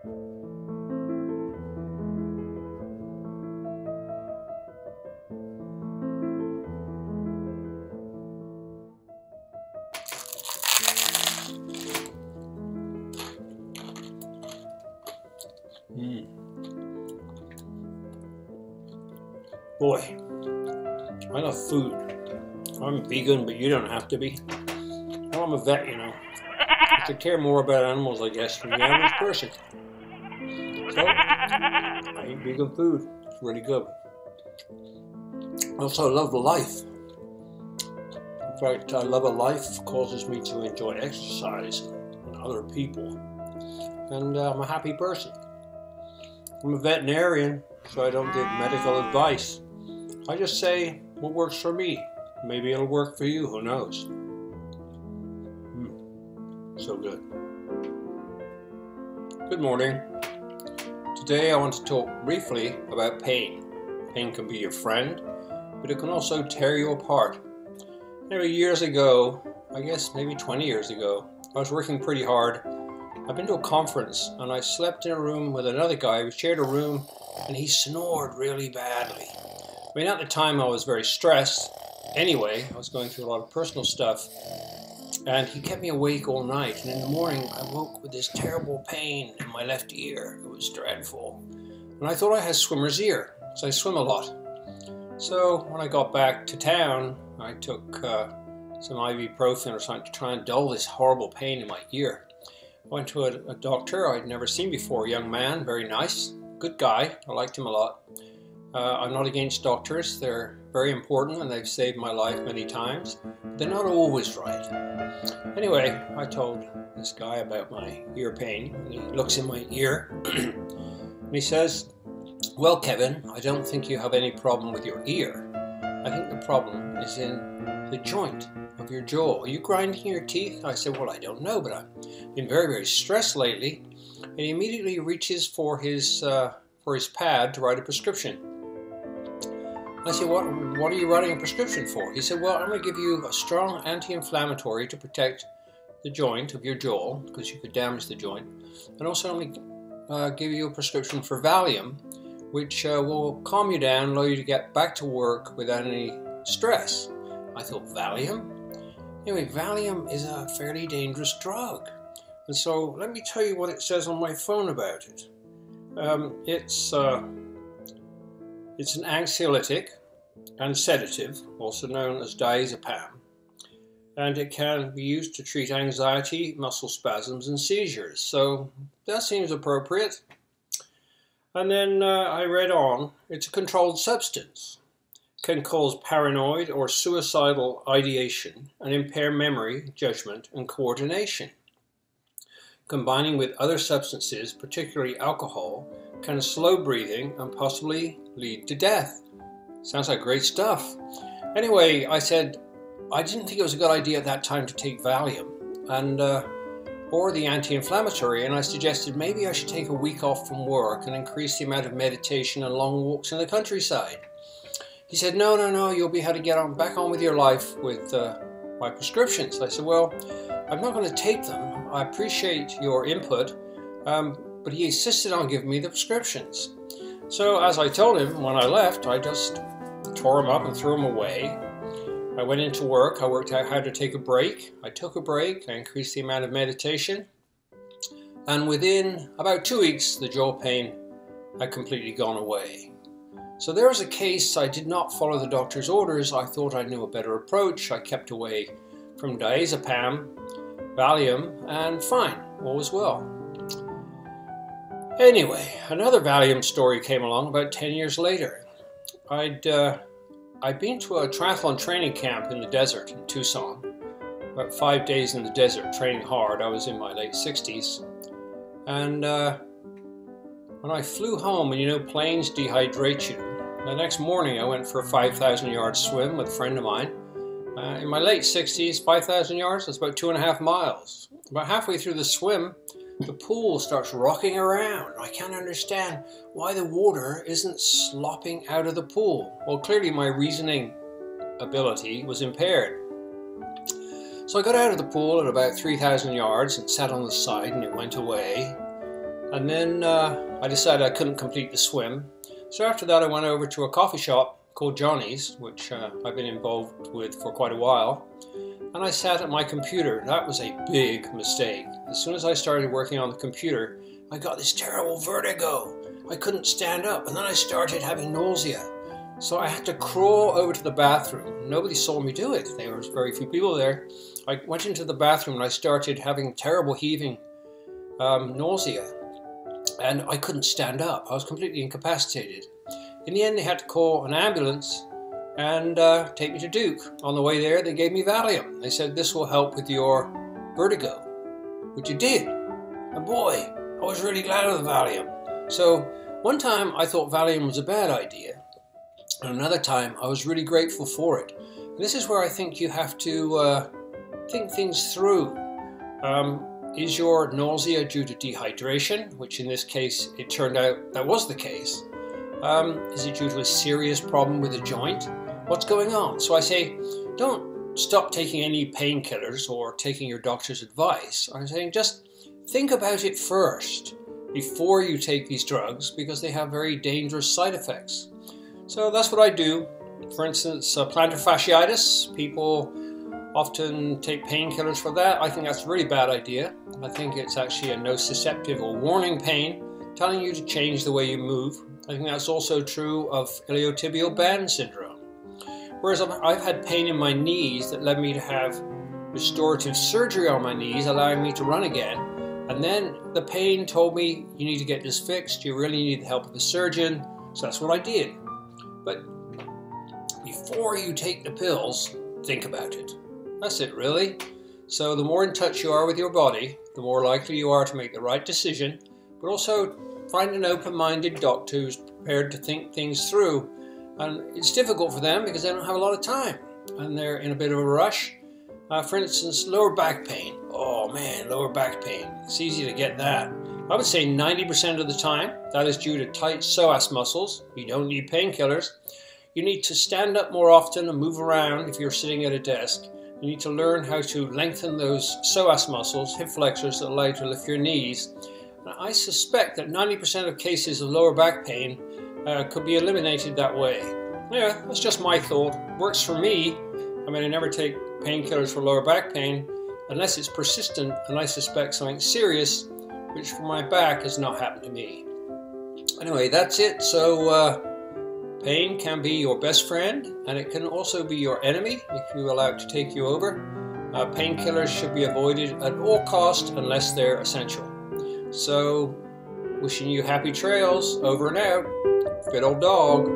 Boy, I love food. I'm vegan, but you don't have to be. Well, I'm a vet, you know. I should care more about animals, I guess, than the average person. So, I eat vegan food. It's really good. Also, I love life. In fact, I love a life causes me to enjoy exercise and other people. And I'm a happy person. I'm a veterinarian, so I don't give medical advice. I just say what works for me. Maybe it'll work for you, who knows? So good. Good morning. Today I want to talk briefly about pain. Pain can be your friend, but it can also tear you apart. Maybe years ago, I guess maybe 20 years ago, I was working pretty hard. I've been to a conference and I slept in a room with another guy. We shared a room and he snored really badly. I mean, at the time I was very stressed. Anyway, I was going through a lot of personal stuff and he kept me awake all night. And in the morning I woke with this terrible pain in my left ear. It was dreadful. And I thought I had swimmer's ear, because I swim a lot. So when I got back to town, I took some ibuprofen or something to try and dull this horrible pain in my ear. I went to a doctor I'd never seen before, a young man, very nice, good guy. I liked him a lot. I'm not against doctors. They're very important and they've saved my life many times. They're not always right. Anyway, I told this guy about my ear pain and he looks in my ear and he says, "Well, Kevin, I don't think you have any problem with your ear. I think the problem is in the joint of your jaw. Are you grinding your teeth?" I said, "Well, I don't know, but I've been very, very stressed lately." And he immediately reaches for his pad to write a prescription. I said, what are you writing a prescription for? He said, "Well, I'm going to give you a strong anti-inflammatory to protect the joint of your jaw, because you could damage the joint. And also I'm going to give you a prescription for Valium, which will calm you down, allow you to get back to work without any stress." I thought, Valium? Anyway, Valium is a fairly dangerous drug. And so let me tell you what it says on my phone about it. It's an anxiolytic and sedative, also known as diazepam, and it can be used to treat anxiety, muscle spasms, and seizures. So that seems appropriate. And then I read on, it's a controlled substance, can cause paranoid or suicidal ideation and impair memory, judgment, and coordination. Combining with other substances, particularly alcohol, can slow breathing and possibly lead to death. Sounds like great stuff. Anyway, I said I didn't think it was a good idea at that time to take Valium or the anti-inflammatory, and I suggested maybe I should take a week off from work and increase the amount of meditation and long walks in the countryside. He said, no, you'll be able to get back on with your life with my prescriptions. I said, well, I'm not going to take them. I appreciate your input, but he insisted on giving me the prescriptions. So as I told him when I left, I just tore them up and threw them away. I went into work. I worked out how to take a break. I took a break. I increased the amount of meditation. And within about 2 weeks, the jaw pain had completely gone away. So there was a case. I did not follow the doctor's orders. I thought I knew a better approach. I kept away from diazepam, Valium, and fine, all was well. Anyway, another Valium story came along about 10 years later. I'd been to a triathlon training camp in the desert in Tucson. About 5 days in the desert, training hard. I was in my late 60s. And when I flew home, and you know planes dehydrate you, the next morning I went for a 5,000-yard swim with a friend of mine. In my late 60s, 5,000 yards, that's about 2.5 miles. About halfway through the swim, the pool starts rocking around. I can't understand why the water isn't slopping out of the pool. Well, clearly my reasoning ability was impaired. So I got out of the pool at about 3,000 yards and sat on the side and it went away. And then I decided I couldn't complete the swim. So after that I went over to a coffee shop called Johnny's, which I've been involved with for quite a while. And I sat at my computer. That was a big mistake. As soon as I started working on the computer, I got this terrible vertigo. I couldn't stand up, and then I started having nausea. So I had to crawl over to the bathroom. Nobody saw me do it. There was very few people there. I went into the bathroom and I started having terrible heaving nausea. And I couldn't stand up. I was completely incapacitated. In the end, they had to call an ambulance and take me to Duke. On the way there, they gave me Valium. They said, this will help with your vertigo, which it did. And boy, I was really glad of the Valium. So one time I thought Valium was a bad idea. And another time I was really grateful for it. And this is where I think you have to think things through. Is your nausea due to dehydration, which in this case it turned out that was the case? Is it due to a serious problem with a joint? What's going on? So I say, don't stop taking any painkillers or taking your doctor's advice. I'm saying just think about it first before you take these drugs, because they have very dangerous side effects. So that's what I do. For instance, plantar fasciitis, people often take painkillers for that. I think that's a really bad idea. I think it's actually a nociceptive or warning pain telling you to change the way you move. I think that's also true of iliotibial band syndrome. Whereas I've had pain in my knees that led me to have restorative surgery on my knees, allowing me to run again. And then the pain told me, you need to get this fixed, you really need the help of a surgeon. So that's what I did. But before you take the pills, think about it. That's it, really. So the more in touch you are with your body, the more likely you are to make the right decision, but also find an open-minded doctor who's prepared to think things through. And it's difficult for them because they don't have a lot of time and they're in a bit of a rush. For instance, lower back pain. Oh man, lower back pain. It's easy to get that. I would say 90% of the time that is due to tight psoas muscles. You don't need painkillers. You need to stand up more often and move around if you're sitting at a desk. You need to learn how to lengthen those psoas muscles, hip flexors that allow you to lift your knees. And I suspect that 90% of cases of lower back pain could be eliminated that way. Yeah, that's just my thought. Works for me. I mean, I never take painkillers for lower back pain unless it's persistent and I suspect something serious, which for my back has not happened to me. Anyway, that's it. So pain can be your best friend and it can also be your enemy if you allow it to take you over. Painkillers should be avoided at all costs unless they're essential. So, wishing you happy trails. Over and out. Good old dog.